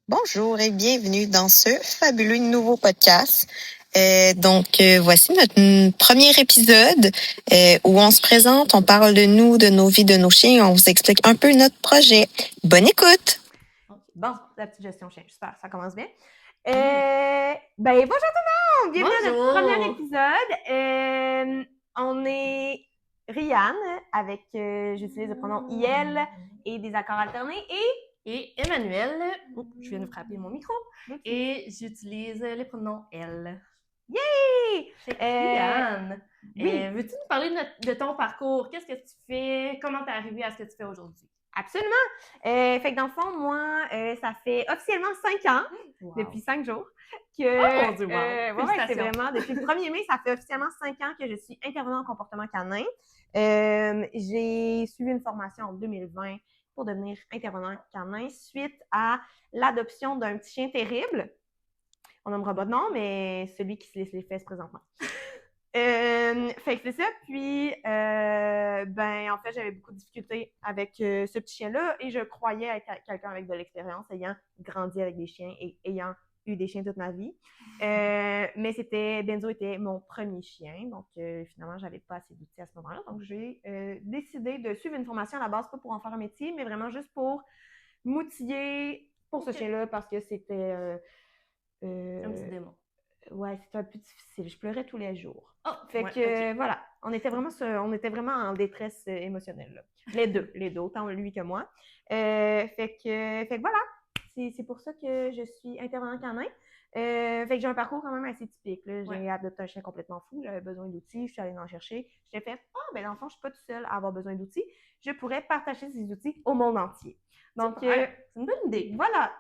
Bonjour et bienvenue dans ce fabuleux nouveau podcast. Voici notre premier épisode où on se présente, on parle de nous, de nos vies, de nos chiens, on vous explique un peu notre projet. Bonne écoute! Bon, la petite gestion chien, super, ça commence bien. Bonjour tout le monde! Bienvenue à notre premier épisode. On est Rianne avec, j'utilise le pronom IL et des accords alternés et Emmanuel, je viens de frapper mon micro, et j'utilise les pronoms elle. Yay! Rianne, oui. Veux-tu nous parler de ton parcours? Qu'est-ce que tu fais? Comment t'es arrivée à ce que tu fais aujourd'hui? Absolument! Fait que dans le fond, moi, ça fait officiellement 5 ans, depuis 5 jours, que... Oh mon Dieu, wow! C'est vraiment, depuis le 1er mai, ça fait officiellement 5 ans que je suis intervenante en comportement canin. J'ai suivi une formation en 2020 pour devenir intervenant canin suite à l'adoption d'un petit chien terrible. On nommera pas de nom, mais celui qui se laisse les fesses présentement. Fait que c'est ça. Puis, en fait, j'avais beaucoup de difficultés avec ce petit chien-là et je croyais être quelqu'un avec de l'expérience, ayant grandi avec des chiens et ayant eu des chiens toute ma vie. Mais Benzo était mon premier chien, donc finalement, j'avais pas assez d'outils à ce moment-là. Donc, j'ai décidé de suivre une formation à la base, pas pour en faire un métier, mais vraiment juste pour m'outiller pour ce chien-là parce que c'était... un petit démon. Ouais, c'était un peu difficile. Je pleurais tous les jours. Okay. Voilà, on était vraiment en détresse émotionnelle. Là. Les deux, autant lui que moi. Fait que voilà, c'est pour ça que je suis intervenante canin. Fait que j'ai un parcours quand même assez typique. Là. J'ai adopté un chien complètement fou, j'avais besoin d'outils, je suis allée en chercher. J'ai fait, dans le fond, je suis pas toute seule à avoir besoin d'outils. Je pourrais partager ces outils au monde entier. Donc, c'est une bonne idée. Voilà,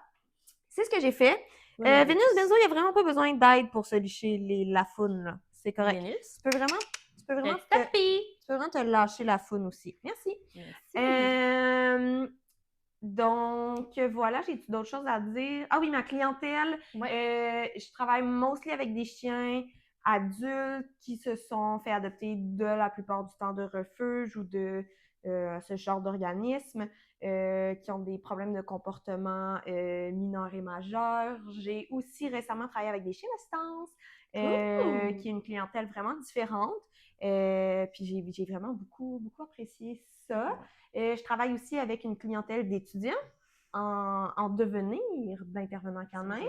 c'est ce que j'ai fait. Vénus, Benzo, il n'y a vraiment pas besoin d'aide pour se licher la faune. Là. C'est correct. Vénus? Tu peux vraiment te lâcher la faune aussi. Merci. Donc, voilà, j'ai d'autres choses à dire. Ah oui, ma clientèle. Je travaille mostly avec des chiens adultes qui se sont fait adopter de la plupart du temps de refuge ou de ce genre d'organisme. Qui ont des problèmes de comportement mineurs et majeurs. J'ai aussi récemment travaillé avec des chiens d'assistance, qui est une clientèle vraiment différente. Puis j'ai vraiment beaucoup, beaucoup apprécié ça. Je travaille aussi avec une clientèle d'étudiants en devenir d'intervenants canin,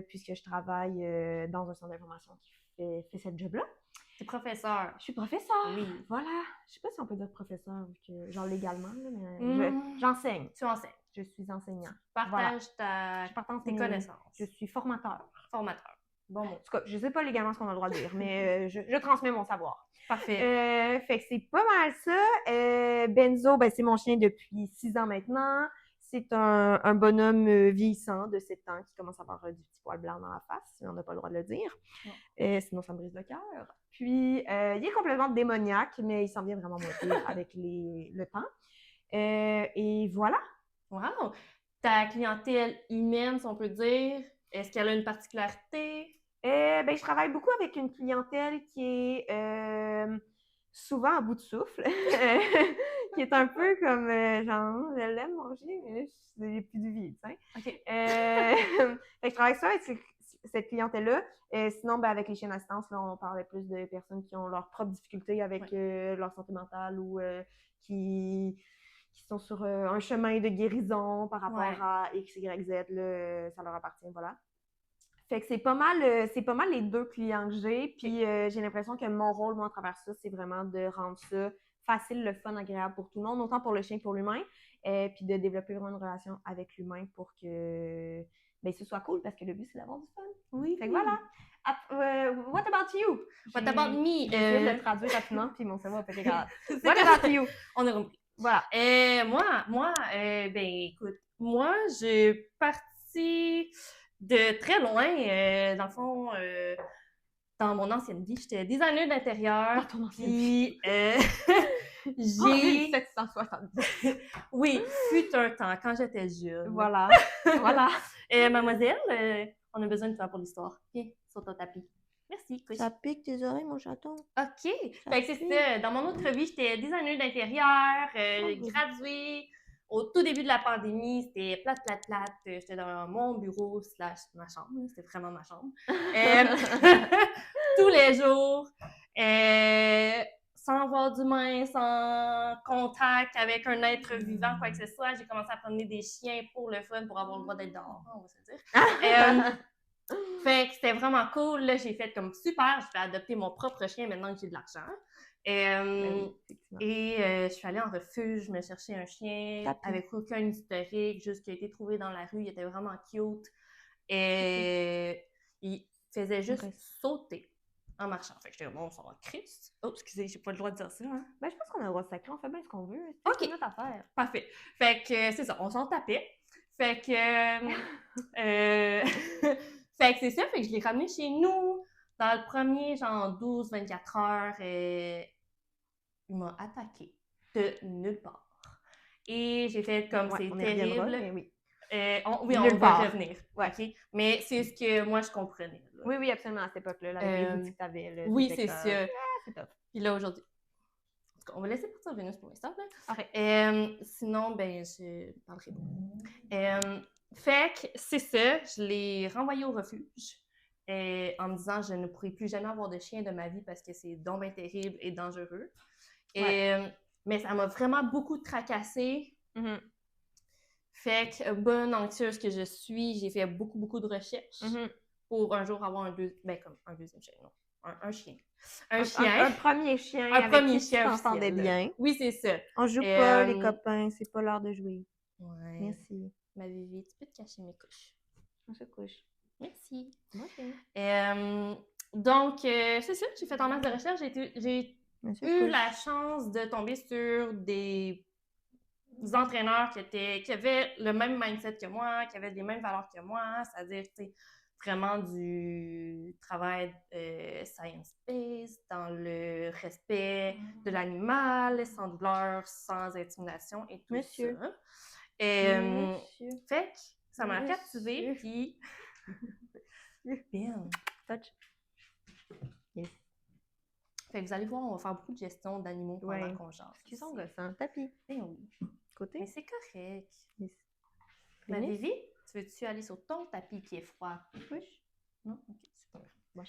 puisque je travaille dans un centre d'information qui fait cette job-là. Tu es professeur. Je suis professeur. Oui. Voilà. Je sais pas si on peut dire professeur, genre légalement, mais j'enseigne. Tu enseignes. Je suis enseignant. Partage tes connaissances. Je suis formateur. Formateur. Bon mot. En tout cas, je sais pas légalement ce qu'on a le droit de dire, mais je transmets mon savoir. Parfait. Fait que c'est pas mal ça. Benzo, c'est mon chien depuis 6 ans maintenant. C'est un bonhomme vieillissant de 7 ans qui commence à avoir du petit poil blanc dans la face, si on n'a pas le droit de le dire. Sinon, ça me brise le cœur. Puis, il est complètement démoniaque, mais il s'en vient vraiment monter avec le temps. Et voilà. Wow! Ta clientèle humaine, si on peut dire, est-ce qu'elle a une particularité? Je travaille beaucoup avec une clientèle qui est souvent à bout de souffle, qui est un peu comme, genre, je l'aime manger, mais là, j'ai plus de vie, tu sais. Okay. Fait que je travaille ça avec cette clientèle-là. Sinon, avec les chiens d'assistance, là, on parlait plus de personnes qui ont leurs propres difficultés avec leur santé mentale ou qui sont sur un chemin de guérison par rapport à X, Y, Z, là, ça leur appartient, voilà. Fait que c'est pas mal les deux clients que j'ai. Puis j'ai l'impression que mon rôle, moi, à travers ça, c'est vraiment de rendre ça facile, le fun, agréable pour tout le monde, autant pour le chien que pour l'humain. Puis de développer vraiment une relation avec l'humain pour que ce soit cool, parce que le but, c'est d'avoir du fun. Oui. Fait que voilà. What about you? What about me? J'ai essayé de le traduire rapidement, puis mon cerveau a pété grave. What about you? On est repris. Voilà. Écoute, moi, j'ai parti de très loin, dans le fond, dans mon ancienne vie, j'étais designer d'intérieur. Dans ton ancienne vie? J'ai... 1770. Oui, fut un temps, quand j'étais jeune. Voilà. Voilà. Mademoiselle, on a besoin de toi pour l'histoire. Viens, sur ton tapis. Merci. Couche. Ça pique tes oreilles, mon chaton. OK. Fait que c'est ça. Dans mon autre vie, j'étais designer d'intérieur, graduée au tout début de la pandémie, c'était plate. J'étais dans mon bureau / ma chambre. C'était vraiment ma chambre. Tous les jours. Sans voir d'humain, sans contact avec un être vivant, quoi que ce soit. J'ai commencé à promener des chiens pour le fun, pour avoir le droit d'être dehors, on va se le dire. Fait que c'était vraiment cool. Là, j'ai fait comme super, je vais adopter mon propre chien maintenant que j'ai de l'argent. Je suis allée en refuge, me chercher un chien avec aucun historique, juste qui a été trouvé dans la rue. Il était vraiment cute. Et il faisait juste sauter en marchant. Fait que j'étais bon, on s'en va Christ. Oh, excusez, j'ai pas le droit de dire ça. Hein? Ben, je pense qu'on a le droit de sacrer, on fait bien ce qu'on veut. C'est notre affaire. Parfait. Fait que c'est ça, on s'en tapait. Fait que fait que c'est ça, fait que je l'ai ramené chez nous dans le premier genre 12-24 heures et il m'a attaqué de nulle part. Et j'ai fait comme c'est terrible. Mais oui. On va revenir. Ouais. Okay? Mais c'est ce que moi je comprenais. Là. Oui, absolument, à cette époque-là. Les outils que t'avais. Oui, c'est ça. C'est top. Puis là, aujourd'hui. On va laisser partir Vénus pour l'instant. Okay. Sinon, ben, je parlerai pas. Fait que c'est ça. Je l'ai renvoyé au refuge en me disant je ne pourrai plus jamais avoir de chien de ma vie parce que c'est donc bien terrible et dangereux. Mais ça m'a vraiment beaucoup tracassée. Mm-hmm. Fait que, bonne anxieuse que je suis, j'ai fait beaucoup de recherches pour un jour avoir un deuxième chien, non. Un chien. Un premier chien. Un premier chien. Tu t'entendais bien. Oui, c'est ça. On joue pas, les copains, c'est pas l'heure de jouer. Ouais. Merci. Ma Vivi, tu peux te cacher mes couches. On se couche. Merci. Okay. Donc, c'est ça, j'ai fait en masse de recherche. J'ai eu la chance de tomber sur des entraîneurs qui avaient le même mindset que moi, qui avaient les mêmes valeurs que moi, c'est-à-dire, tu sais, vraiment du travail science-based, dans le respect de l'animal, sans douleur, sans intimidation et tout ça. Fait que ça m'a captivée, puis... Bien. Touch. Yes. Fait que vous allez voir, on va faire beaucoup de gestion d'animaux pendant qu'on jase. Qui sont gossants. Tapis. Ben oui. Côté. Mais c'est correct. Yes. Ma Vivi, tu veux-tu aller sur ton tapis qui est froid? Oui. Non? Ok, super. Bon,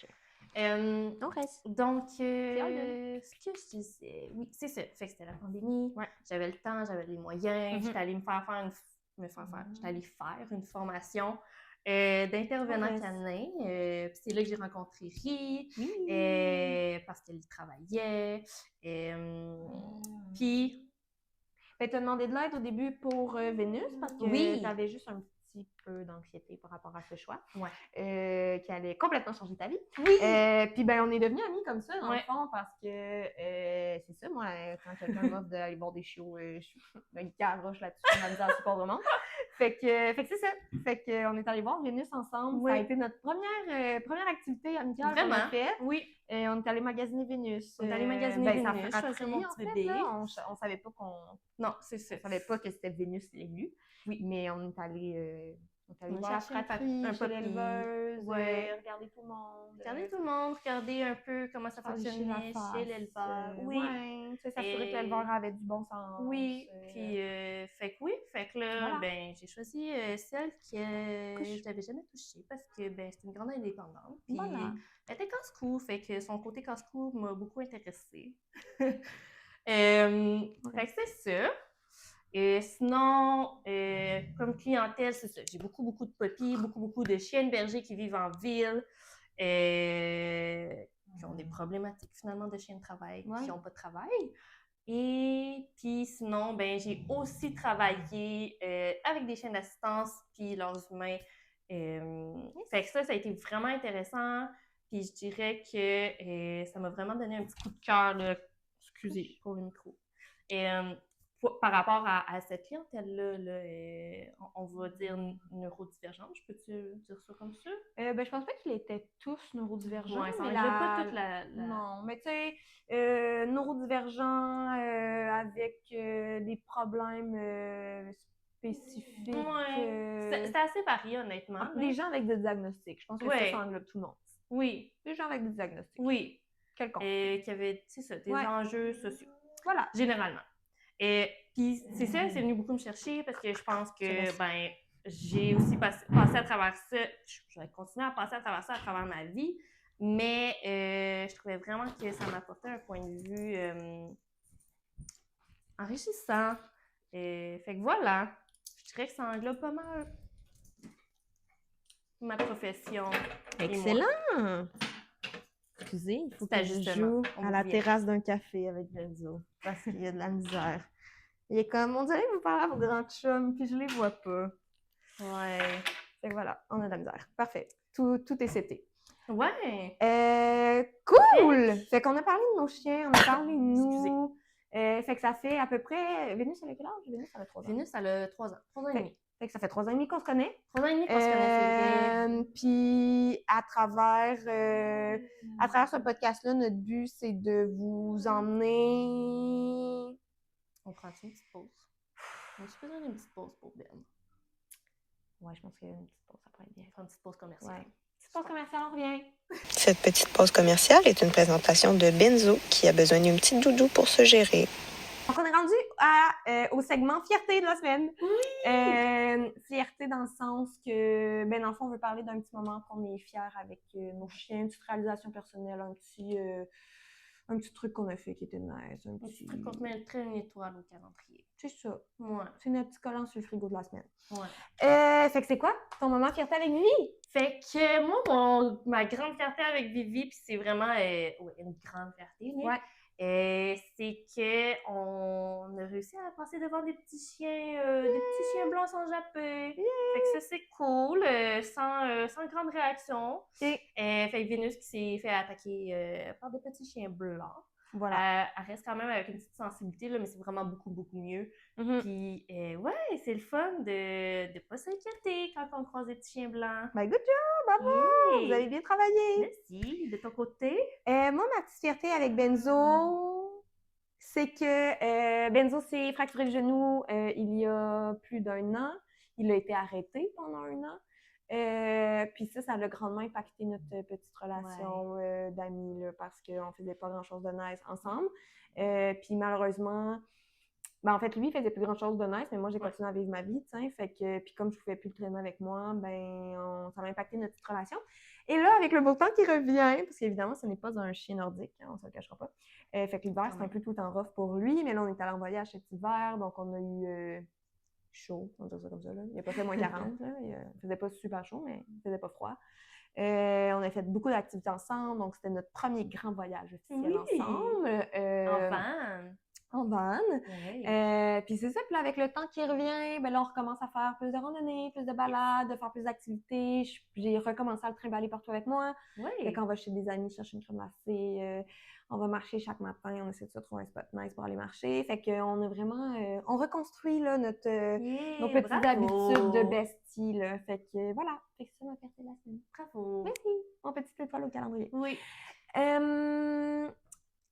on reste. Donc, ce que je disais, oui, c'est ça. Fait que c'était la pandémie. Ouais. J'avais le temps, j'avais les moyens. J'étais allée j'étais allée faire une formation d'intervenant canin. C'est là que j'ai rencontré Ri, parce qu'elle y travaillait. Puis... Ben, t'as demandé de l'aide au début pour Vénus, parce que t'avais juste un petit peu d'anxiété par rapport à ce choix, qui allait complètement changer ta vie. Oui! Puis ben, on est devenus amis comme ça, dans le fond, parce que c'est ça, moi, quand quelqu'un m'offre d'aller voir des chiots, je suis une garoche là-dessus, je m'amuse à pas vraiment. Fait que c'est ça. Fait qu'on est allé voir Vénus ensemble. Oui. Ça a été notre première activité amicale qu'on a fait. Oui. On est allé magasiner Vénus. On est allé magasiner Vénus. Ça choisir mon petit bébé. On savait pas Non, c'est ça. On savait pas que c'était Vénus l'élu. Oui. Mais on est allé voir la fratrie, chez l'éleveuse, regarder tout le monde. Regarder un peu comment ça fonctionnait chez l'éleveur. Oui. S'assurer que l'éleveur avait du bon sens. Oui. Puis, fait que là, ben, j'ai choisi celle que je n'avais jamais touchée parce que, ben, c'est une grande indépendante. Puis, elle était casse-cou, fait que son côté casse-cou m'a beaucoup intéressée. Fait que c'est ça. Sinon, comme clientèle, c'est ça. J'ai beaucoup de puppies, beaucoup de chiennes bergers qui vivent en ville, qui ont des problématiques finalement de chiens de travail, qui n'ont pas de travail. Et puis sinon, ben, j'ai aussi travaillé avec des chiens d'assistance puis leurs humains. Fait que ça a été vraiment intéressant. Puis je dirais que ça m'a vraiment donné un petit coup de cœur, là. Excusez pour le micro. Par rapport à cette clientèle-là, on va dire neurodivergente, je peux-tu dire ça comme ça? Ben, je pense pas qu'ils étaient tous neurodivergents. Ouais, ça n'enlève pas toute la... Non, mais tu sais, neurodivergents avec des problèmes spécifiques. Ouais. C'est assez varié, honnêtement. Des gens avec des diagnostics. Je pense que ça englobe tout le monde. Oui. Des gens avec des diagnostics. Oui. Quelconque. Et qui avaient, tu sais ça, des enjeux sociaux. Voilà. Généralement. Et Puis c'est ça, c'est venu beaucoup me chercher parce que je pense que, j'ai aussi passé à travers ça. Je vais continuer à passer à travers ça à travers ma vie. Mais je trouvais vraiment que ça m'apportait un point de vue enrichissant. Fait que voilà, je dirais que ça englobe pas mal ma profession. Excellent! Excusez, il faut que je joue à la terrasse d'un café avec Benzo parce qu'il y a de la misère. Il est comme, on dirait que vous parlez à vos grands chums, puis je les vois pas. Ouais. Fait que voilà, on a de la misère. Parfait. Tout est seté. Ouais! Cool! Fait qu'on a parlé de nos chiens, on a parlé de nous. Fait que ça fait à peu près... Vénus, elle a quel âge? Vénus, elle a 3 ans. Vénus, elle a 3 ans. 3 ans et demi. Fait que ça fait 3 ans et demi qu'on se connaît. 3 ans et demi qu'on se connaît. Puis à travers ce podcast-là, notre but, c'est de vous emmener... On prend une petite pause. On a besoin d'une petite pause pour Ben. Ouais, je pense qu'une petite pause, ça pourrait être bien. On prend une petite pause commerciale. Ouais. Petite pause commerciale, on revient. Cette petite pause commerciale est une présentation de Benzo qui a besoin d'une petite doudou pour se gérer. Donc, on est rendu au segment fierté de la semaine. Oui! Fierté dans le sens que, dans le fond, on veut parler d'un petit moment qu'on est fiers avec nos chiens, une petite réalisation personnelle, un petit truc qu'on a fait qui était nice. Un petit truc qu'on se mettrait une étoile au calendrier. C'est ça. Ouais. C'est notre petit collant sur le frigo de la semaine. Ouais. Fait que c'est quoi ton moment fierté avec Vivi? Fait que moi, ma grande fierté avec Vivi, puis c'est vraiment une grande fierté, Ouais. c'est qu'on a réussi à passer devant des petits chiens blancs sans japper. Fait que ça, c'est cool, sans grande réaction. Fait que Vénus qui s'est fait attaquer par des petits chiens blancs. Voilà. Elle reste quand même avec une petite sensibilité, là, mais c'est vraiment beaucoup, beaucoup mieux. Mm-hmm. Puis, ouais, c'est le fun de ne pas s'inquiéter quand on croise des petits chiens blancs. Good job! Bravo! Vous avez bien travaillé! Merci! De ton côté? Moi, ma petite fierté avec Benzo, c'est que Benzo s'est fracturé le genou il y a plus d'1 an. Il a été arrêté pendant 1 an. Puis ça a grandement impacté notre petite relation d'amis là, parce qu'on faisait pas grand-chose de nice ensemble. Puis malheureusement, en fait, lui, il faisait plus grand-chose de nice, mais moi, j'ai continué à vivre ma vie, tu sais. Fait que, puis comme je pouvais plus le traîner avec moi, ça a impacté notre petite relation. Et là, avec le beau temps qui revient, parce qu'évidemment, ce n'est pas un chien nordique, hein, on ne se le cachera pas. Fait que l'hiver, c'est un peu tout le temps rough pour lui, mais là, on est allé en voyage cet hiver, donc on a eu chaud, on va dire ça comme ça. Là. Il n'a pas fait moins 40, là. Il ne faisait pas super chaud, mais il ne faisait pas froid. On a fait beaucoup d'activités ensemble, donc c'était notre premier grand voyage officiel ensemble. En van. Puis c'est ça, puis là, avec le temps qui revient, là, on recommence à faire plus de randonnées, plus de balades, de faire plus d'activités. J'ai recommencé à le trimballer partout avec moi. Fait quand on va chez des amis chercher une crème glacée, on va marcher chaque matin, on essaie de se trouver un spot nice pour aller marcher. Fait qu'on a vraiment... on reconstruit là, nos petites habitudes de bestie. Là. Fait que voilà, fait que c'est ma fierté de la semaine. Bravo! Merci! Mon petit étoile au calendrier. Oui.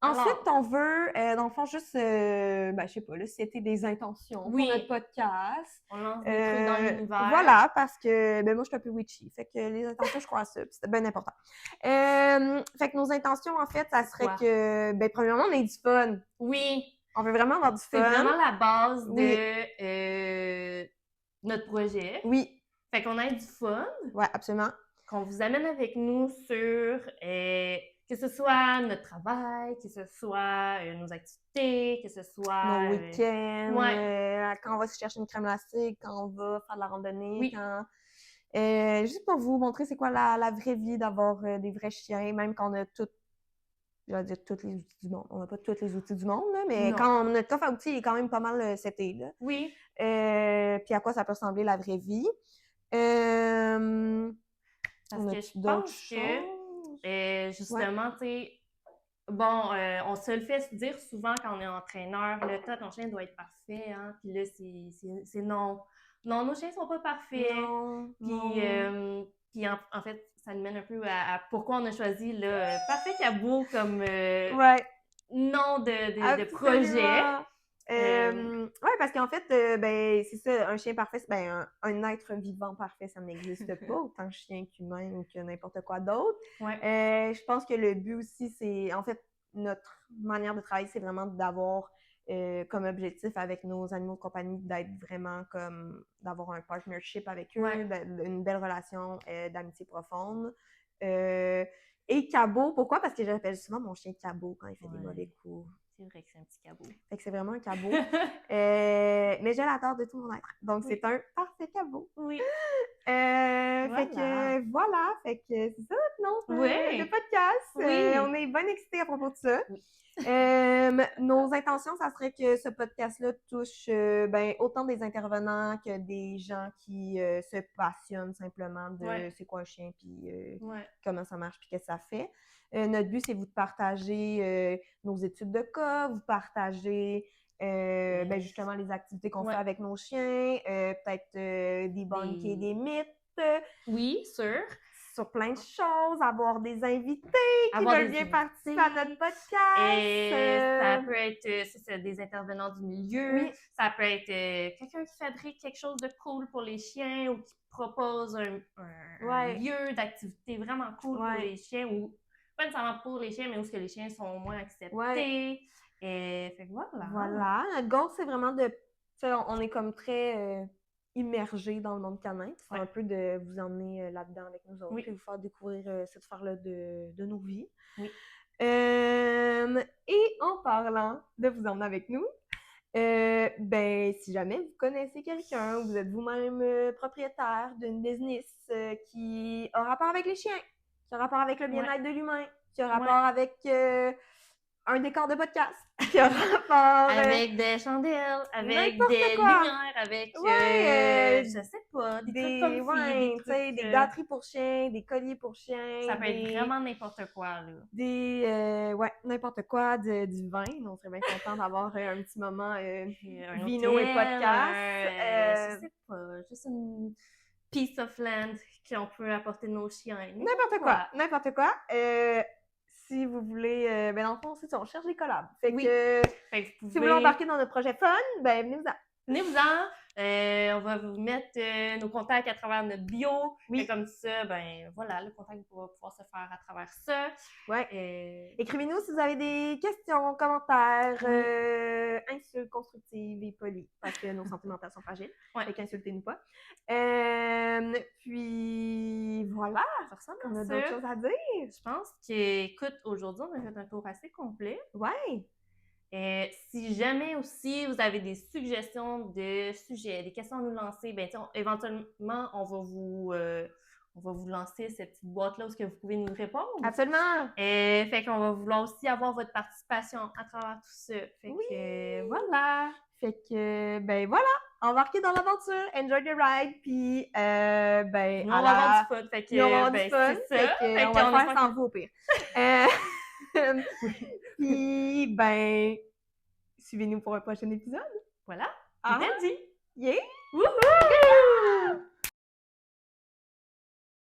Ensuite, on veut, dans le fond, juste, je sais pas, là, c'était des intentions pour notre podcast. On lance des trucs dans l'univers. Voilà, parce que, moi, je suis un peu witchy. Fait que les intentions, je crois à ça, puis c'était bien important. Fait que nos intentions, en fait, ça serait que, premièrement, on ait du fun. Oui. On veut vraiment avoir du fun. C'est vraiment la base de notre projet. Oui. Fait qu'on ait du fun. Ouais, absolument. Qu'on vous amène avec nous sur... que ce soit notre travail, que ce soit nos activités, que ce soit... nos week-ends, quand on va se chercher une crème glacée, quand on va faire de la randonnée, juste pour vous montrer c'est quoi la vraie vie d'avoir des vrais chiens, même quand on a tous les outils du monde. On n'a pas tous les outils du monde, là, mais quand notre coffre à outils est quand même pas mal seté. Là. Oui. Puis à quoi ça peut ressembler la vraie vie. Parce que je pense que... justement, tu sais, on se le fait dire souvent quand on est entraîneur, ton chien doit être parfait, hein, puis là, c'est non. Non, nos chiens sont pas parfaits. Puis en fait, ça nous mène un peu à pourquoi on a choisi le Parfait Cabot comme nom de projet. Parce qu'en fait, c'est ça, un chien parfait, c'est un être vivant parfait, ça n'existe pas, autant chien qu'humain ou que n'importe quoi d'autre. Je pense que le but aussi, c'est, en fait, notre manière de travailler, c'est vraiment d'avoir comme objectif avec nos animaux de compagnie d'être vraiment comme d'avoir un partnership avec eux, Ouais. une belle relation d'amitié profonde. Et Cabot, pourquoi? Parce que j'appelle souvent mon chien Cabot quand il fait des mauvais coups. C'est vrai que c'est un petit cabot. Fait que c'est vraiment un cabot. Mais je l'adore de tout mon être. Donc, Oui. c'est un parfait cabot. Oui. Fait que voilà. Fait que c'est ça notre nom de podcast. Oui. On est bien excités à propos de ça. Oui. Nos intentions, ça serait que ce podcast-là touche autant des intervenants que des gens qui se passionnent simplement de c'est quoi un chien, puis comment ça marche, puis qu'est-ce que ça fait. Notre but, c'est vous de partager nos études de cas, vous partager justement les activités qu'on fait avec nos chiens, peut-être débunker des mythes. Oui, sur plein de choses, avoir des invités qui veulent bien participer à notre podcast. Ça peut être des intervenants du milieu, ça peut être quelqu'un qui fabrique quelque chose de cool pour les chiens ou qui propose un lieu d'activité vraiment cool pour les chiens, ou pas nécessairement pour les chiens, mais où les chiens sont moins acceptés. Fait que voilà. Voilà. Notre goal, c'est vraiment de... On est comme très... immergé dans le monde canin. C'est un peu de vous emmener là-dedans avec nous autres et vous faire découvrir cette sphère-là de nos vies. Oui. Et en parlant de vous emmener avec nous, si jamais vous connaissez quelqu'un, vous êtes vous-même propriétaire d'une business qui a rapport avec les chiens, qui a rapport avec le bien-être de l'humain, qui a rapport avec un décor de podcast, qui a rapport... avec des chandelles, avec des lumières, avec, je sais pas, des trucs comme des gâteries pour chiens, des colliers pour chiens. Ça peut être vraiment n'importe quoi, là. N'importe quoi, du vin. On serait bien contents d'avoir un petit moment un vino hôtel, et podcast. Je sais pas, juste une piece of land qu'on peut apporter nos chiens. N'importe quoi. Si vous voulez, dans le fond, c'est ça, on cherche des collabs. Fait que si vous voulez embarquer dans notre projet fun, venez-vous-en. Venez-vous-en. On va vous mettre nos contacts à travers notre bio. Et comme ça, le contact va pouvoir se faire à travers ça. Écrivez-nous si vous avez des questions, commentaires, insultes constructives et polies, parce que nos sentimentaires sont fragiles. Fait qu'insultez-nous pas. Puis voilà, on a d'autres choses à dire. Je pense qu'écoute, aujourd'hui, on a fait un tour assez complet. Si jamais aussi vous avez des suggestions de sujets, des questions à nous lancer, éventuellement, on va vous lancer cette petite boîte-là où est-ce que vous pouvez nous répondre. Absolument! Fait qu'on va vouloir aussi avoir votre participation à travers tout ça. Fait que voilà! Fait que, voilà! Embarquez dans l'aventure, enjoy the ride, puis nous, on va avoir du fun. Fait que, c'est ça. Fait on va le faire sans vous au pire. Puis, suivez-nous pour un prochain épisode. Voilà! Tout est dit! Yeah! Wouhou!